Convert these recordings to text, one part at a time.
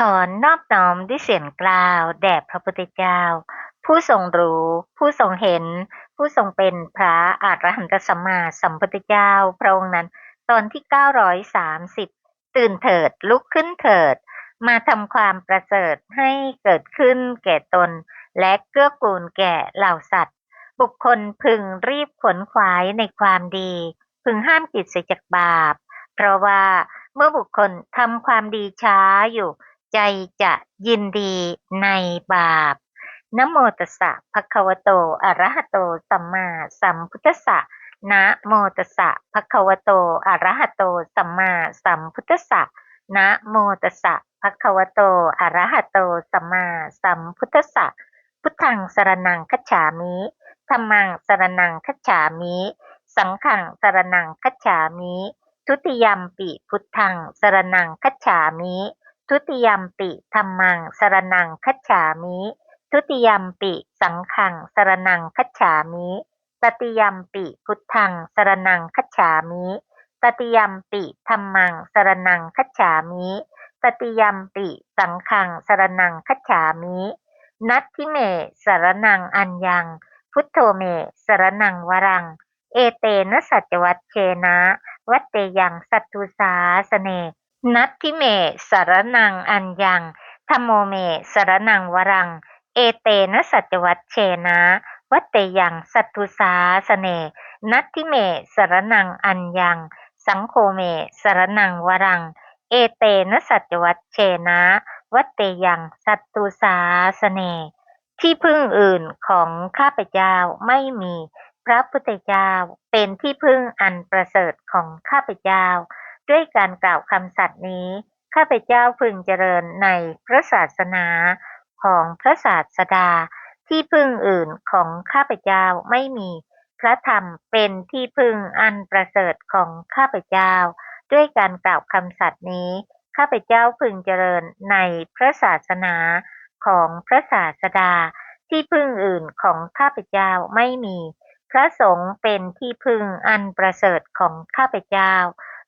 ขอนอบน้อมด้วยเสียงกล่าวแด่พระพุทธเจ้าผู้ทรงรู้ผู้ทรงเห็นผู้ทรงเป็นพระอรหันตสัมมาสัมพุทธเจ้าพระองค์นั้นตอนที่930ตื่นเถิดลุกขึ้นเถิดมาทำความประเสริฐให้เกิดขึ้นแก่ตนและเกื้อกูลแก่เหล่าสัตว์บุคคลพึงรีบขวนขวายในความดีพึงห้ามจิตเสียจากบาปเพราะว่าเมื่อบุคคลทำความดีช้าอยู่ใจจะยินดีในบาปนะโมตัสสะภะคะวะโตอะระหะโตสัมมาสัมพุทธัสสะนะโมตัสสะภะคะวะโตอะระหะโตสัมมาสัมพุทธัสสะนะโมตัสสะภะคะวะโตอะระหะโตสัมมาสัมพุทธัสสะพุทธังสรณังคัจฉามิธัมมังสรณังคัจฉามิสังฆังสรณังคัจฉามิทุติยัมปิพุทธังสรณังคัจฉามิทุติยัมปิธัมมังสรณังคัจฉามิทุติยัมปิสังฆังสรณังคัจฉามิตติยัมปิพุทธังสรณังคัจฉามิตติยัมปิธัมมังสรณังคัจฉามิตติยัมปิสังฆังสรณังคัจฉามินัตถิเมสรณังอัญญังพุทโธเมสรณังวรังเอเตนะสัจวัชเชนะวัตเตยังสัตตุสาสเนนัตถิเมสรณังอัญญังธัมโมเมสรณังวรังเอเตนะสัจวัชเชนะวัตเตยังสัตตุสาสเนนัตถิเมสรณังอัญญังสังโฆเมสรณังวรังเอเตนะสัจวัชเชนะวัตเตยังสัตตุสาสเนที่พึ่งอื่นของข้าพเจ้าไม่มีพระพุทธเจ้าเป็นที่พึ่งอันประเสริฐของข้าพเจ้าด้วยการกล่าวคำสัตย์นี้ข้าพเจ้าพึงเจริญในพระศาสนาของพระศาสดาที่พึ่งอื่นของข้าพเจ้าไม่มีพระธรรมเป็นที่พึ่งอันประเสริฐของข้าพเจ้าด้วยการกล่าวคำสัตย์นี้ข้าพเจ้าพึงเจริญในพระศาสนาของพระศาสดาที่พึ่งอื่นของข้าพเจ้าไม่มีพระสงฆ์เป็นที่พึ่งอันประเสริฐของข้าพเจ้า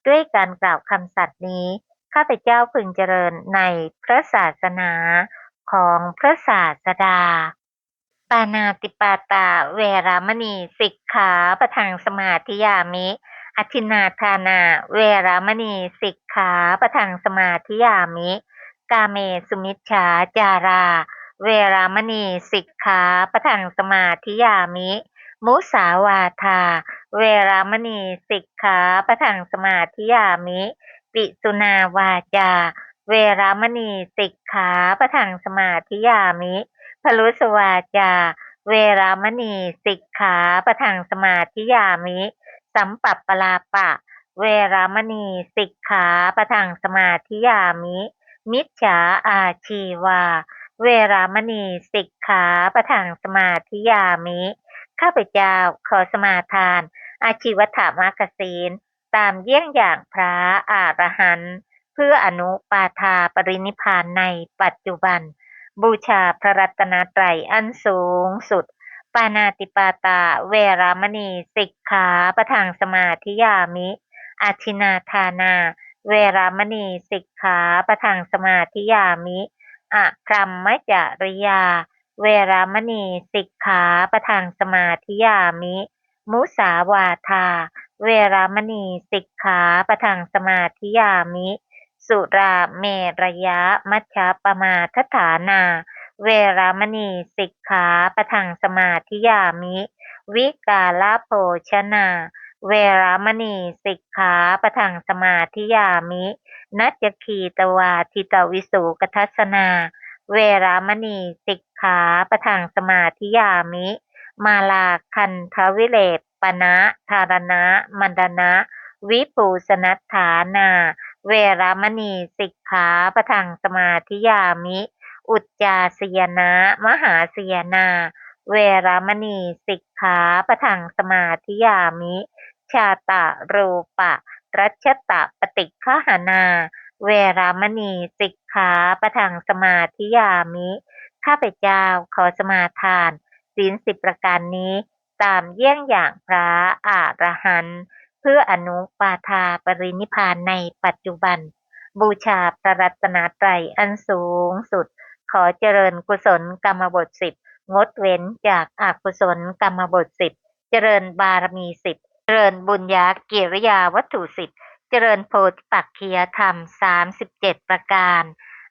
ด้วยการกล่าวคำสัตย์นี้ข้าพเจ้าพึงเจริญในพระศาสนาของพระศาสดาปานาติปาตาเวรามณีสิกขาปะทังสมาธิยามิอทินนาทานาเวรามณีสิกขาปะทังสมาธิยามิกาเมสุมิชฌาจาราเวรามณีสิกขาปะทังสมาธิยามิมุสาวาทาเวรามณีสิกขาปะทังสมาธิยามิปิสุนาวาจาเวรามณีสิกขาปะทังสมาธิยามิพลุสวาจาเวรามณีสิกขาปะทังสมาธิยามิสัมปัปปลาปะเวรามณีสิกขาปะทังสมาธิยามิมิจฉาอาชีวาเวรามณีสิกขาปะทังสมาธิยามิข้าพเจ้าขอสมาทานอาชีวถามากศีลตามเยี่ยงอย่างพระอรหันต์เพื่ออนุปาทาปรินิพพานในปัจจุบันบูชาพระรัตนตรัยอันสูงสุดปานาติปาตาเวรามณีสิกขาปะทังสมาธิยามิอาทินาทานาเวรามณีสิกขาปะทังสมาธิยามิอะพรหมจริยาเวรามณีสิกขาปะทังสมาธิยามิมุสาวาทาเวรามณีสิกขาปะทังสมาธิยามิสุราเมรยะมัชฌะปมาทฐานาเวรามณีสิกขาปะทังสมาธิยามิวิกาลโภชนาเวรามณีสิกขาปะทังสมาธิยามินัจจคีตวาทิตวิสุกทัสสนาเวรามณีสิกขาปะทังสมาธิยามิมาลาคันทวิเลปปนะธารณะมันดนะวิปูสนัฏฐานาเวรามณีสิกขาปะทังสมาธิยามิอุจจาสยนะมหาสยนาเวรามณีสิกขาปะทังสมาธิยามิชาตะรูปะรัชตะปฏิฆหานาเวรามณีสิกขาปะทังสมาธิยามิข้าพเจ้าขอสมาทานศีล10ประการนี้ตามเยี่ยงอย่างพระอรหันต์เพื่ออนุปาทาปรินิพพานในปัจจุบัน บูชาพระรัตนตรัยอันสูงสุดขอเจริญกุศลกรรมบท10งดเว้นจากอกุศลกรรมบท10เจริญบารมี10เจริญบุญญากิริยาวัตถุ10เจริญโพธิปักขิยธรรม37ประการ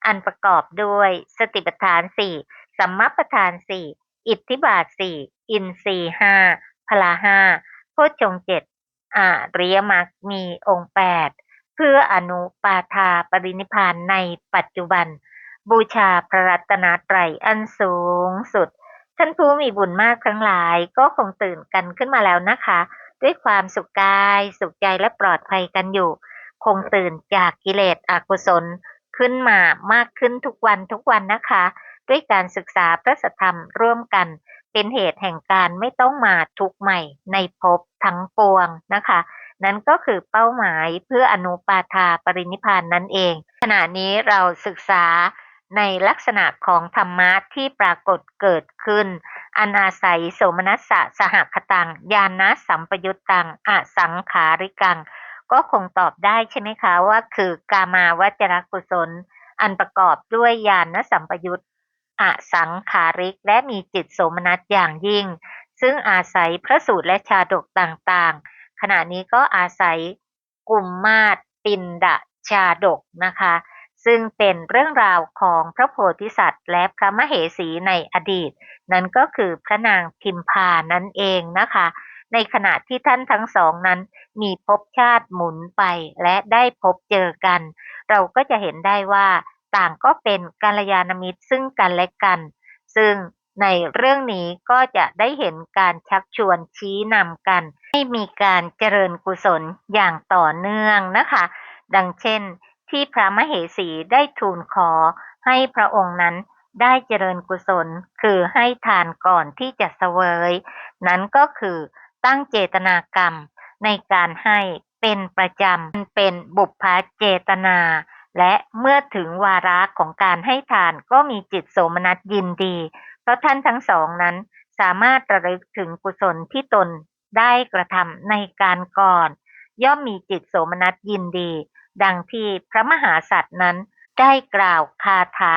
อันประกอบด้วยสติปัฏฐาน4สัมมัปปทาน4อิทธิบาท4อินทรีย์5พละ5โพชฌงค์7อริยมรรคมีองค์8เพื่ออนุปาทาปรินิพพานในปัจจุบันบูชาพระรัตนตรัยอันสูงสุดท่านผู้มีบุญมากทั้งหลายก็คงตื่นกันขึ้นมาแล้วนะคะด้วยความสุขกายสุขใจและปลอดภัยกันอยู่คงตื่นจากกิเลสอกุศลขึ้นมามากขึ้นทุกวันนะคะด้วยการศึกษาพระสัทธรรมร่วมกันเป็นเหตุแห่งการไม่ต้องมาทุกข์ใหม่ในภพทั้งปวงนะคะนั่นก็คือเป้าหมายเพื่ออนุปาทาปรินิพพานนั่นเองขณะนี้เราศึกษาในลักษณะของธรรมะที่ปรากฏเกิดขึ้นอนาศัยโสมนัสสะสหคตังญาณสัมปยุตตังอสังขาริกังก็คงตอบได้ใช่ไหมคะว่าคือกามาวจรกุศลอันประกอบด้วยญาณสัมปยุตอสังขาริกและมีจิตโสมนัสอย่างยิ่งซึ่งอาศัยพระสูตรและชาดกต่างๆขณะนี้ก็อาศัยกุมมาศปินดชาดกนะคะซึ่งเป็นเรื่องราวของพระโพธิสัตว์และพระมเหสีในอดีตนั่นก็คือพระนางพิมพานั่นเองนะคะในขณะที่ท่านทั้งสองนั้นมีภพชาติหมุนไปและได้พบเจอกันเราก็จะเห็นได้ว่าต่างก็เป็นกัลยาณมิตรซึ่งกันและกันซึ่งในเรื่องนี้ก็จะได้เห็นการชักชวนชี้นำกันให้มีการเจริญกุศลอย่างต่อเนื่องนะคะดังเช่นที่พระมเหสีได้ทูลขอให้พระองค์นั้นได้เจริญกุศลคือให้ทานก่อนที่จะเสวยนั้นก็คือตั้งเจตนากรรมในการให้เป็นประจำเป็นบุพเจตนาและเมื่อถึงวาระของการให้ทานก็มีจิตโสมนัสยินดีเพราะท่านทั้งสองนั้นสามารถระลึกถึงกุศลที่ตนได้กระทำในการก่อนย่อมมีจิตโสมนัสยินดีดังที่พระมหาสัตว์นั้นได้กล่าวคาถา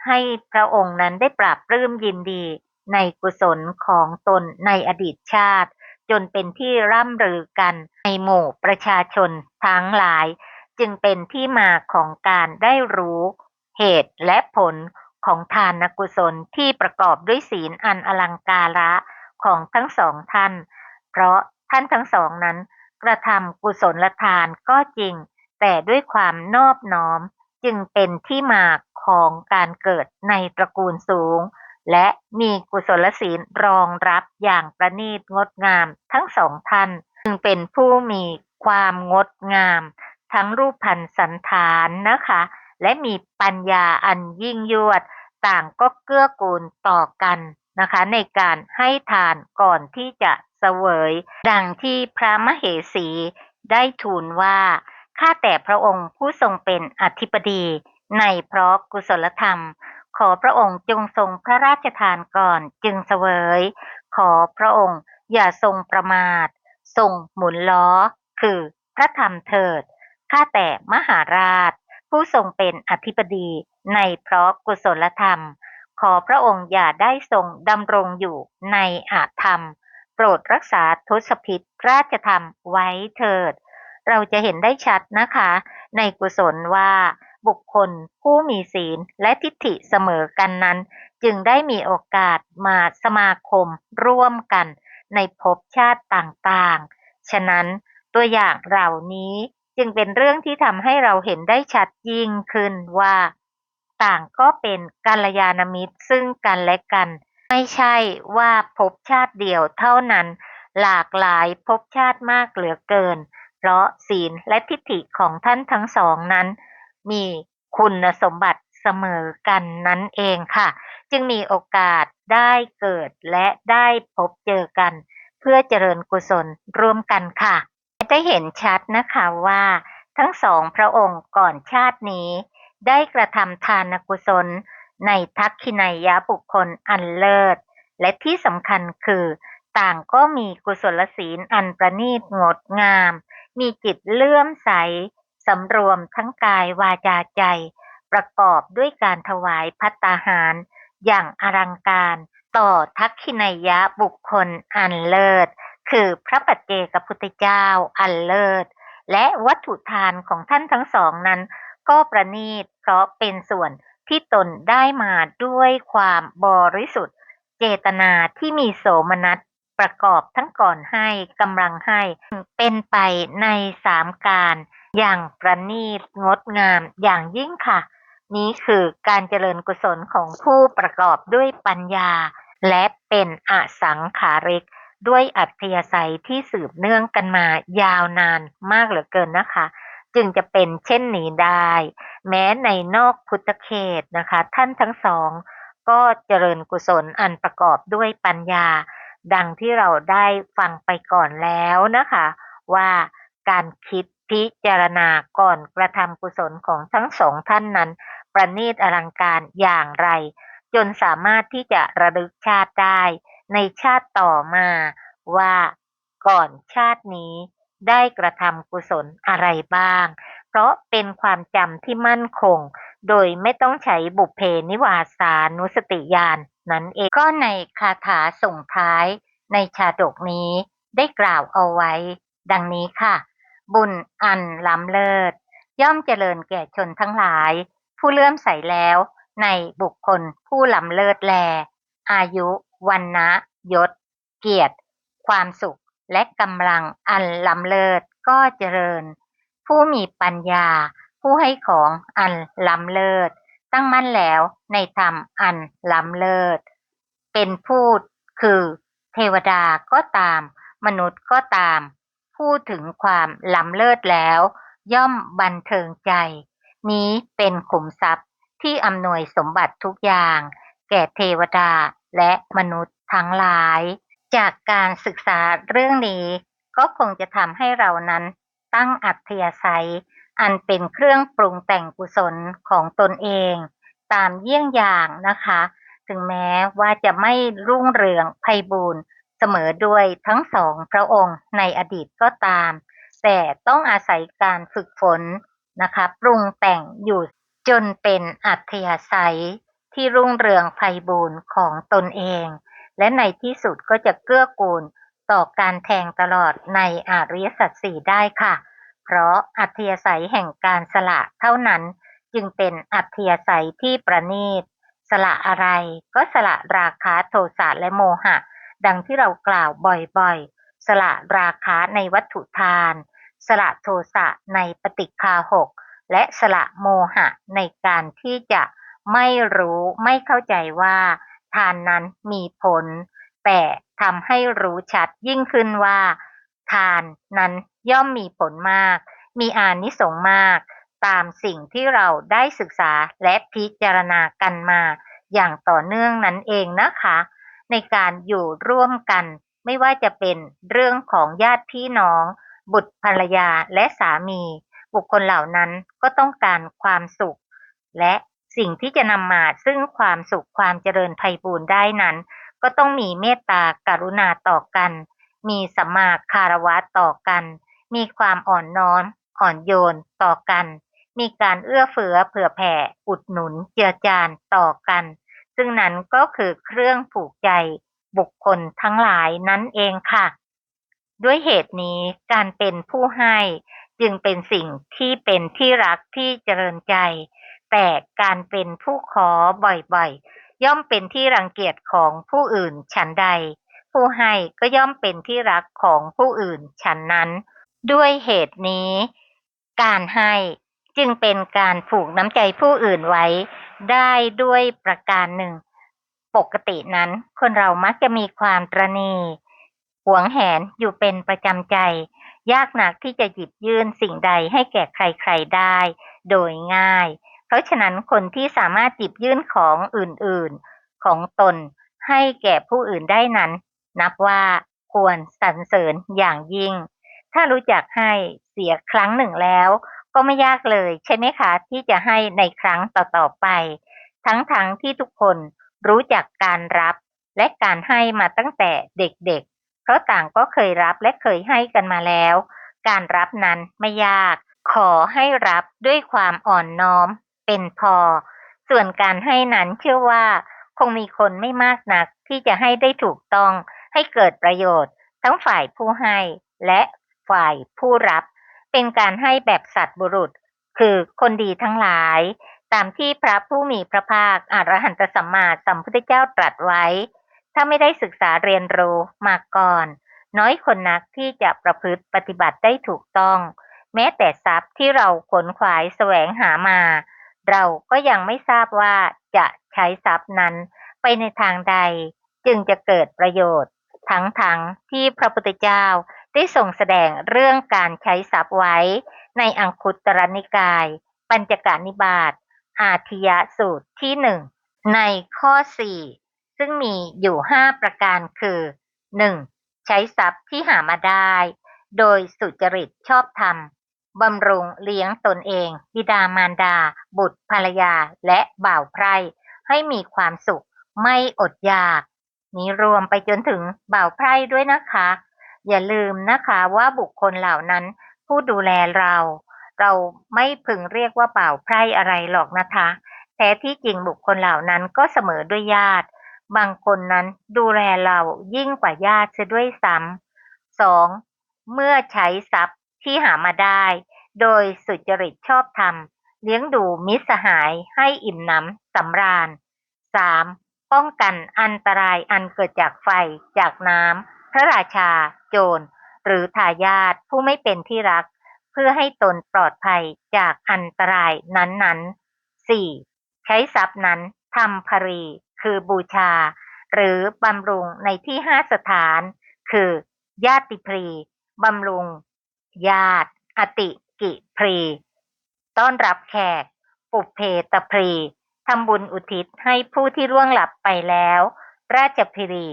ให้พระองค์นั้นได้ปราบปลื้มยินดีในกุศลของตนในอดีตชาติจนเป็นที่ร่ำลือกันในหมู่ประชาชนทั้งหลายจึงเป็นที่มาของการได้รู้เหตุและผลของทานกุศลที่ประกอบด้วยศีลอันอลังการะของทั้งสองท่านเพราะท่านทั้งสองนั้นกระทำกุศลทานก็จริงแต่ด้วยความนอบน้อมจึงเป็นที่มาของการเกิดในตระกูลสูงและมีกุศลศีลรองรับอย่างประณีตงดงามทั้งสองท่านจึงเป็นผู้มีความงดงามทั้งรูปพรรณสันฐานนะคะและมีปัญญาอันยิ่งยวดต่างก็เกื้อกูลต่อกันนะคะในการให้ทานก่อนที่จะเสวยดังที่พระมเหสีได้ทูลว่าข้าแต่พระองค์ผู้ทรงเป็นอธิบดีในเพราะกุศลธรรมขอพระองค์จงทรงพระราชทานก่อนจึงเสวยขอพระองค์อย่าทรงประมาททรงหมุนล้อคือพระธรรมเถิดข้าแต่มหาราชผู้ทรงเป็นอธิบดีในเพราะกุศลธรรมขอพระองค์อย่าได้ทรงดำรงอยู่ในอธรรมโปรดรักษาทศพิธราชธรรมไว้เถิดเราจะเห็นได้ชัดนะคะในกุศลว่าบุคคลผู้มีศีลและทิฏฐิเสมอกันนั้นจึงได้มีโอกาสมาสมาคมร่วมกันในภพชาติต่างๆฉะนั้นตัวอย่างเหล่านี้จึงเป็นเรื่องที่ทำให้เราเห็นได้ชัดยิ่งขึ้นว่าต่างก็เป็นกัลยาณมิตรซึ่งกันและกันไม่ใช่ว่าภพชาติเดียวเท่านั้นหลากหลายภพชาติมากเหลือเกินเพราะศีลและทิฏฐิของท่านทั้งสองนั้นมีคุณสมบัติเสมอกันนั่นเองค่ะจึงมีโอกาสได้เกิดและได้พบเจอกันเพื่อเจริญกุศลร่วมกันค่ะได้เห็นชัดนะคะว่าทั้งสองพระองค์ก่อนชาตินี้ได้กระทำทานกุศลในทักขินัยยบุคคลอันเลิศและที่สำคัญคือต่างก็มีกุศลศีลอันประณีตงดงามมีจิตเลื่อมใส สำรวมทั้งกายวาจาใจประกอบด้วยการถวายภัตตาหารอย่างอลังการต่อทักขินัยยะบุคคลอันเลิศคือพระปัจเจกพุทธเจ้าอันเลิศและวัตถุทานของท่านทั้งสองนั้นก็ประณีตเพราะเป็นส่วนที่ตนได้มาด้วยความบริสุทธิ์เจตนาที่มีโสมนัสประกอบทั้งก่อนให้กำลังให้เป็นไปในสามการอย่างประณีตงดงามอย่างยิ่งค่ะนี้คือการเจริญกุศลของผู้ประกอบด้วยปัญญาและเป็นอสังขาริกด้วยอัธยาศัยที่สืบเนื่องกันมายาวนานมากเหลือเกินนะคะจึงจะเป็นเช่นนี้ได้แม้ในนอกพุทธเขตนะคะท่านทั้งสองก็เจริญกุศลอันประกอบด้วยปัญญาดังที่เราได้ฟังไปก่อนแล้วนะคะว่าการคิดพิจารณาก่อนกระทำกุศลของทั้งสองท่านนั้นประณีตอลังการอย่างไรจนสามารถที่จะระลึกชาติได้ในชาติต่อมาว่าก่อนชาตินี้ได้กระทำกุศลอะไรบ้างเพราะเป็นความจำที่มั่นคงโดยไม่ต้องใช้บุพเพนิวาสานุสติญาณนั้นเองก็ในคาถาส่งท้ายในชาดกนี้ได้กล่าวเอาไว้ดังนี้ค่ะบุญอันล้ำเลิศย่อมเจริญแก่ชนทั้งหลายผู้เลื่อมใสแล้วในบุคคลผู้ล้ำเลิศแลอายุวรรณะยศเกียรติความสุขและกำลังอันล้ำเลิศก็เจริญผู้มีปัญญาผู้ให้ของอันล้ำเลิศตั้งมั่นแล้วในธรรมอันล้ำเลิศเป็นผู้คือเทวดาก็ตามมนุษย์ก็ตามพูดถึงความล้ำเลิศแล้วย่อมบันเทิงใจนี้เป็นขุมทรัพย์ที่อำนวยสมบัติทุกอย่างแก่เทวดาและมนุษย์ทั้งหลายจากการศึกษาเรื่องนี้ก็คงจะทำให้เรานั้นตั้งอัธยาศัยอันเป็นเครื่องปรุงแต่งกุศลของตนเองตามเยี่ยงอย่างนะคะถึงแม้ว่าจะไม่รุ่งเรืองไพบูลย์เสมอด้วยทั้งสองพระองค์ในอดีตก็ตามแต่ต้องอาศัยการฝึกฝนนะคะปรุงแต่งอยู่จนเป็นอัธยาศัยที่รุ่งเรืองไพบูลย์ของตนเองและในที่สุดก็จะเกื้อกูลต่อการแทงตลอดในอริยสัจสี่ได้ค่ะเพราะอัธยาศัยแห่งการสละเท่านั้นจึงเป็นอัธยาศัยที่ประณีตสละอะไรก็สละราคะโทสะและโมหะดังที่เรากล่าวบ่อยๆสละราคะในวัตถุทานสละโทสะในปฏิฆาหกและสละโมหะในการที่จะไม่รู้ไม่เข้าใจว่าทานนั้นมีผลแต่ทำให้รู้ชัดยิ่งขึ้นว่าทานนั้นย่อมมีผลมากมีอานิสงส์มากตามสิ่งที่เราได้ศึกษาและพิจารณากันมาอย่างต่อเนื่องนั้นเองนะคะในการอยู่ร่วมกันไม่ว่าจะเป็นเรื่องของญาติพี่น้องบุตรภรรยาและสามีบุคคลเหล่านั้นก็ต้องการความสุขและสิ่งที่จะนำมาซึ่งความสุขความเจริญไพบูรย์ได้นั้นก็ต้องมีเมตตากรุณาต่อกันมีสัมมาคารวะต่อกันมีความอ่อนน้อมอ่อนโยนต่อกันมีการเอื้อเฟื้อเผื่อแผ่อุดหนุนเจือจานต่อกันซึ่งนั้นก็คือเครื่องผูกใจบุคคลทั้งหลายนั่นเองค่ะด้วยเหตุนี้การเป็นผู้ให้จึงเป็นสิ่งที่เป็นที่รักที่เจริญใจแต่การเป็นผู้ขอบ่อยๆย่อมเป็นที่รังเกียจของผู้อื่นฉันใดผู้ให้ก็ย่อมเป็นที่รักของผู้อื่นฉันนั้นด้วยเหตุนี้การให้จึงเป็นการผูกน้ำใจผู้อื่นไว้ได้ด้วยประการหนึ่งปกตินั้นคนเรามักจะมีความตระหนี่หวงแหนอยู่เป็นประจำใจยากนักที่จะหยิบยื่นสิ่งใดให้แก่ใครๆได้โดยง่ายเพราะฉะนั้นคนที่สามารถหยิบยื่นของอื่นๆของตนให้แก่ผู้อื่นได้นั้นนับว่าควรสรรเสริญอย่างยิ่งถ้ารู้จักให้เสียครั้งหนึ่งแล้วก็ไม่ยากเลยใช่ไหมคะที่จะให้ในครั้งต่อๆไปทั้งที่ทุกคนรู้จักการรับและการให้มาตั้งแต่เด็กๆเพราะต่างก็เคยรับและเคยให้กันมาแล้วการรับนั้นไม่ยาก ขอให้รับด้วยความอ่อนน้อมเป็นพอส่วนการให้นั้นเชื่อว่าคงมีคนไม่มากนักที่จะให้ได้ถูกต้องให้เกิดประโยชน์ทั้งฝ่ายผู้ให้และฝ่ายผู้รับเป็นการให้แบบสัตว์บุรุษคือคนดีทั้งหลายตามที่พระผู้มีพระภาคอรหันตสัมมาสัมพุทธเจ้าตรัสไว้ถ้าไม่ได้ศึกษาเรียนรู้มาก่อนน้อยคนนักที่จะประพฤติปฏิบัติได้ถูกต้องแม้แต่ทรัพย์ที่เราขนขวายแสวงหามาเราก็ยังไม่ทราบว่าจะใช้ทรัพย์นั้นไปในทางใดจึงจะเกิดประโยชน์ทั้งที่พระพุทธเจ้าได้ทรงแสดงเรื่องการใช้ทรัพย์ไว้ในอังคุตรนิกายปัญจกนิบาตอาทิยสูตรที่หนึ่งในข้อสี่ซึ่งมีอยู่5ประการคือ 1. ใช้ทรัพย์ที่หามาได้โดยสุจริตชอบธรรมบำรุงเลี้ยงตนเองบิดามารดาบุตรภรรยาและบ่าวไพร่ให้มีความสุขไม่อดอยากนี้รวมไปจนถึงบ่าวไพร่ด้วยนะคะอย่าลืมนะคะว่าบุคคลเหล่านั้นผู้ดูแลเราไม่พึงเรียกว่าบ่าวไพร่อะไรหรอกนะคะแท้ที่จริงบุคคลเหล่านั้นก็เสมอด้วยญาติบางคนนั้นดูแลเรายิ่งกว่าญาติเสียด้วยซ้ำ2. เมื่อใช้ทรัพย์ที่หามาได้โดยสุจริตชอบธรรมเลี้ยงดูมิตรสหายให้อิ่มหนำสำราญ 3. ป้องกันอันตรายอันเกิดจากไฟจากน้ำพระราชาโจรหรือทายาทผู้ไม่เป็นที่รักเพื่อให้ตนปลอดภัยจากอันตรายนั้นๆ 4. ใช้ทรัพย์นั้นทำภรีคือบูชาหรือบำรุงในที่5สถานคือญาติพรีบำรุงญาติอติกิพรีต้อนรับแขกปุพเพตพรีทำบุญอุทิศให้ผู้ที่ร่วงหลับไปแล้วราชพิรี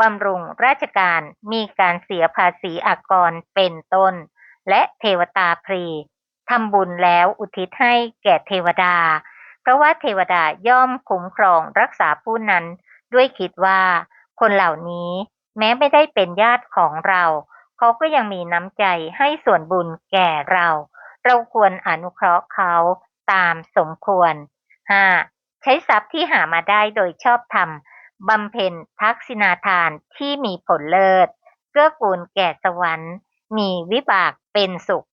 บำรุงราชการมีการเสียภาษีอากรเป็นต้นและเทวตาพรีทำบุญแล้วอุทิศให้แก่เทวดาเพราะว่าเทวดาย่อมคุ้มครองรักษาผู้นั้นด้วยคิดว่าคนเหล่านี้แม้ไม่ได้เป็นญาติของเราเขาก็ยังมีน้ำใจให้ส่วนบุญแก่เราควรอนุเคราะห์เขาตามสมควร 5. ใช้ทรัพย์ที่หามาได้โดยชอบธรรมบำเพ็ญทักษิณาทานที่มีผลเลิศเกื้อกูลแก่สวรรค์มีวิบากเป็นสุข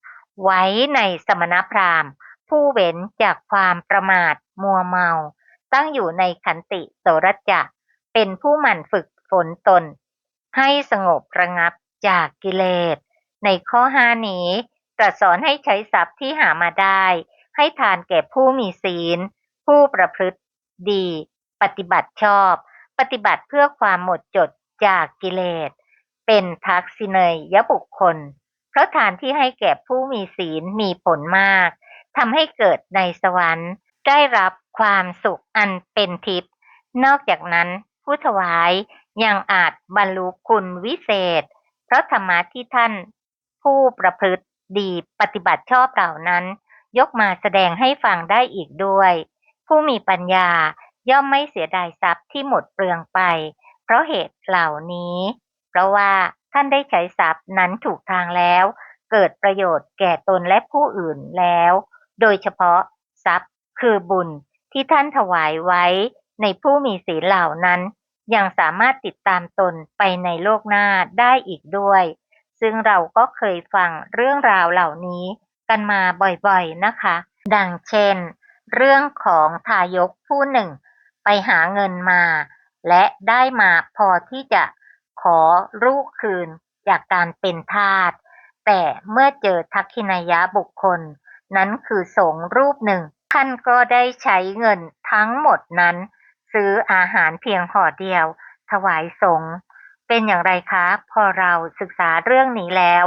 ไว้ในสมณพราหมณ์ผู้เว้นจากความประมาทมัวเมาตั้งอยู่ในขันติโสรจะเป็นผู้หมั่นฝึกฝนตนให้สงบระงับจากกิเลสในข้อ5นี้ตรัสสอนให้ใช้ทรัพย์ที่หามาได้ให้ทานแก่ผู้มีศีลผู้ประพฤติดีปฏิบัติชอบปฏิบัติเพื่อความหมดจดจากกิเลสเป็นทักษิเนยบุคคลเพราะทานที่ให้แก่ผู้มีศีลมีผลมากทำให้เกิดในสวรรค์ได้รับความสุขอันเป็นทิพย์นอกจากนั้นผู้ถวายยังอาจบรรลุคุณวิเศษเพราะธรรมะที่ท่านผู้ประพฤติดีปฏิบัติชอบเหล่านั้นยกมาแสดงให้ฟังได้อีกด้วยผู้มีปัญญาย่อมไม่เสียดายทรัพย์ที่หมดเปลืองไปเพราะเหตุเหล่านี้เพราะว่าท่านได้ใช้ทรัพย์นั้นถูกทางแล้วเกิดประโยชน์แก่ตนและผู้อื่นแล้วโดยเฉพาะทรัพย์คือบุญที่ท่านถวายไว้ในผู้มีศีลเหล่านั้นยังสามารถติดตามตนไปในโลกหน้าได้อีกด้วยซึ่งเราก็เคยฟังเรื่องราวเหล่านี้กันมาบ่อยๆนะคะดังเช่นเรื่องของทายกผู้หนึ่งไปหาเงินมาและได้มาพอที่จะขอลูกคืนจากการเป็นทาสแต่เมื่อเจอทักขินายบุคคลนั้นคือสงฆ์รูปหนึ่งท่านก็ได้ใช้เงินทั้งหมดนั้นซื้ออาหารเพียงห่อเดียวถวายสงฆ์เป็นอย่างไรคะพอเราศึกษาเรื่องนี้แล้ว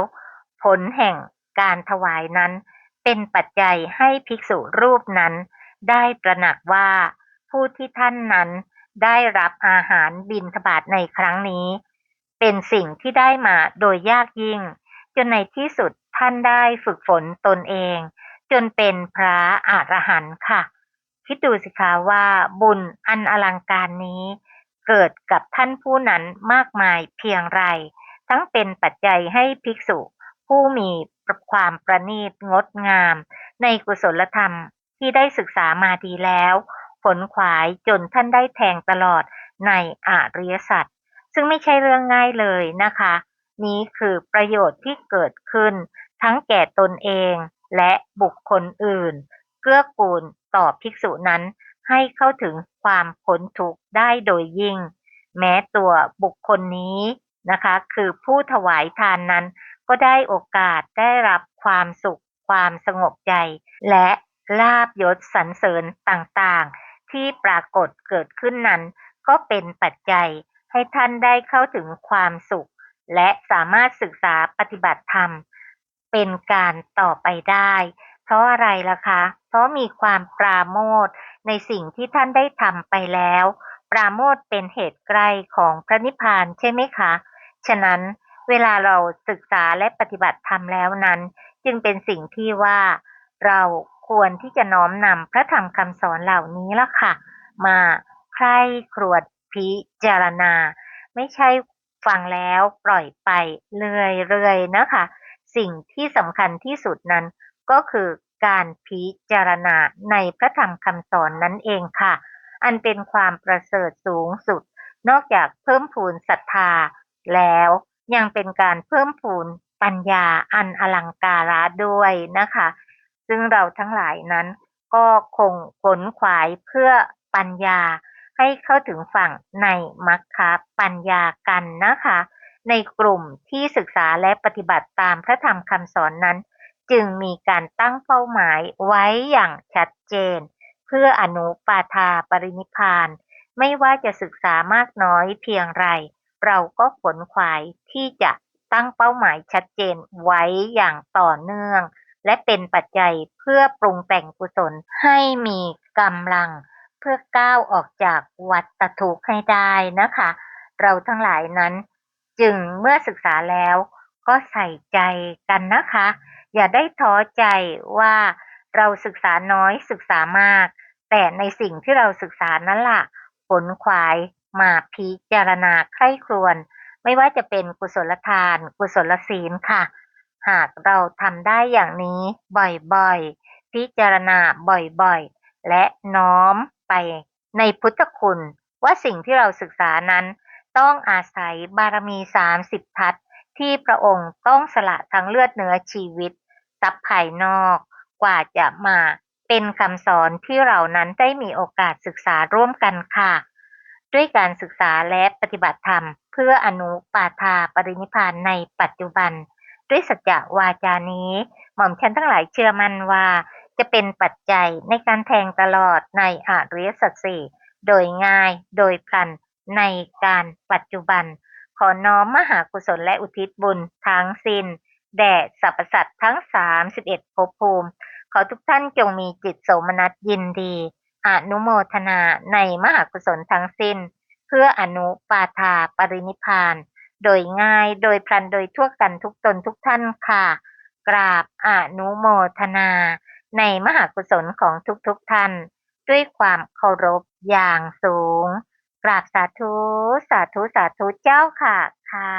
ผลแห่งการถวายนั้นเป็นปัจจัยให้ภิกษุรูปนั้นได้ตระหนักว่าผู้ที่ท่านนั้นได้รับอาหารบิณฑบาตในครั้งนี้เป็นสิ่งที่ได้มาโดยยากยิ่งจนในที่สุดท่านได้ฝึกฝนตนเองจนเป็นพระอรหันต์ค่ะคิดดูสิคะว่าบุญอันอลังการนี้เกิดกับท่านผู้นั้นมากมายเพียงไรทั้งเป็นปัจจัยให้ภิกษุผู้มี ความประณีตงดงามในกุศลธรรมที่ได้ศึกษามาดีแล้วขนขวายจนท่านได้แทงตลอดในอริยสัจซึ่งไม่ใช่เรื่องง่ายเลยนะคะนี้คือประโยชน์ที่เกิดขึ้นทั้งแก่ตนเองและบุคคลอื่นเกื้อกูลต่อภิกษุนั้นให้เข้าถึงความพ้นทุกข์ได้โดยยิ่งแม้ตัวบุคคลนี้นะคะคือผู้ถวายทานนั้นก็ได้โอกาสได้รับความสุขความสงบใจและลาภยศสรรเสริญต่างๆที่ปรากฏเกิดขึ้นนั้นก็เป็นปัจจัยให้ท่านได้เข้าถึงความสุขและสามารถศึกษาปฏิบัติธรรมเป็นการต่อไปได้เพราะอะไรล่ะคะเพราะมีความปราโมทย์ในสิ่งที่ท่านได้ทำไปแล้วปราโมทย์เป็นเหตุใกล้ของพระนิพพานใช่ไหมคะฉะนั้นเวลาเราศึกษาและปฏิบัติธรรมแล้วนั้นจึงเป็นสิ่งที่ว่าเราควรที่จะน้อมนำพระธรรมคำสอนเหล่านี้ละค่ะมาใคร่ครวญพิจารณาไม่ใช่ฟังแล้วปล่อยไปเรื่อยๆนะคะสิ่งที่สำคัญที่สุดนั้นก็คือการพิจารณาในพระธรรมคำสอนนั่นเองค่ะอันเป็นความประเสริฐสูงสุดนอกจากเพิ่มพูนศรัทธาแล้วยังเป็นการเพิ่มพูนปัญญาอันอลังการะด้วยนะคะซึ่งเราทั้งหลายนั้นก็คงขนขวายเพื่อปัญญาให้เข้าถึงฝั่งในมรรคปัญญากันนะคะในกลุ่มที่ศึกษาและปฏิบัติตามพระธรรมคำสอนนั้นจึงมีการตั้งเป้าหมายไว้อย่างชัดเจนเพื่ออนุปาทาปรินิพพานไม่ว่าจะศึกษามากน้อยเพียงไรเราก็ขนขวายที่จะตั้งเป้าหมายชัดเจนไว้อย่างต่อเนื่องและเป็นปัจจัยเพื่อปรุงแต่งกุศลให้มีกำลังเพื่อก้าวออกจากวัฏทุกข์ให้ได้นะคะเราทั้งหลายนั้นจึงเมื่อศึกษาแล้วก็ใส่ใจกันนะคะอย่าได้ท้อใจว่าเราศึกษาน้อยศึกษามากแต่ในสิ่งที่เราศึกษานั้นล่ะขนขวายมาพิจารณาใคร่ครวญไม่ว่าจะเป็นกุศลทานกุศลศีลค่ะหากเราทำได้อย่างนี้บ่อยๆพิจารณาบ่อยๆและน้อมไปในพุทธคุณว่าสิ่งที่เราศึกษานั้นต้องอาศัยบารมี30ทัศที่พระองค์ต้องสละทั้งเลือดเนื้อชีวิตทรัพย์ภายนอกกว่าจะมาเป็นคำสอนที่เรานั้นได้มีโอกาสศึกษาร่วมกันค่ะด้วยการศึกษาและปฏิบัติธรรมเพื่ออนุปาทาปรินิพพานในปัจจุบันด้วยสัจจะวาจานี้หม่อมฉันทั้งหลายเชื่อมั่นว่าจะเป็นปัจจัยในการแทงตลอดในอริยสัจสี่โดยง่ายโดยพลันในการปัจจุบันขอน้อมมหากุศลและอุทิศบุญทั้งสิ้นแด่สรรพสัตว์ทั้ง31ภพภูมิขอทุกท่านจงมีจิตโสมนัสยินดีอนุโมทนาในมหากุศลทั้งสิ้นเพื่ออนุปาทาปรินิพพานโดยง่ายโดยพลันโดยทั่วกันทุกตนทุกท่านค่ะกราบอนุโมทนาในมหากุศลของทุกท่านด้วยความเคารพอย่างสูงกราบสาธุสาธุสาธุเจ้าค่ะค่ะ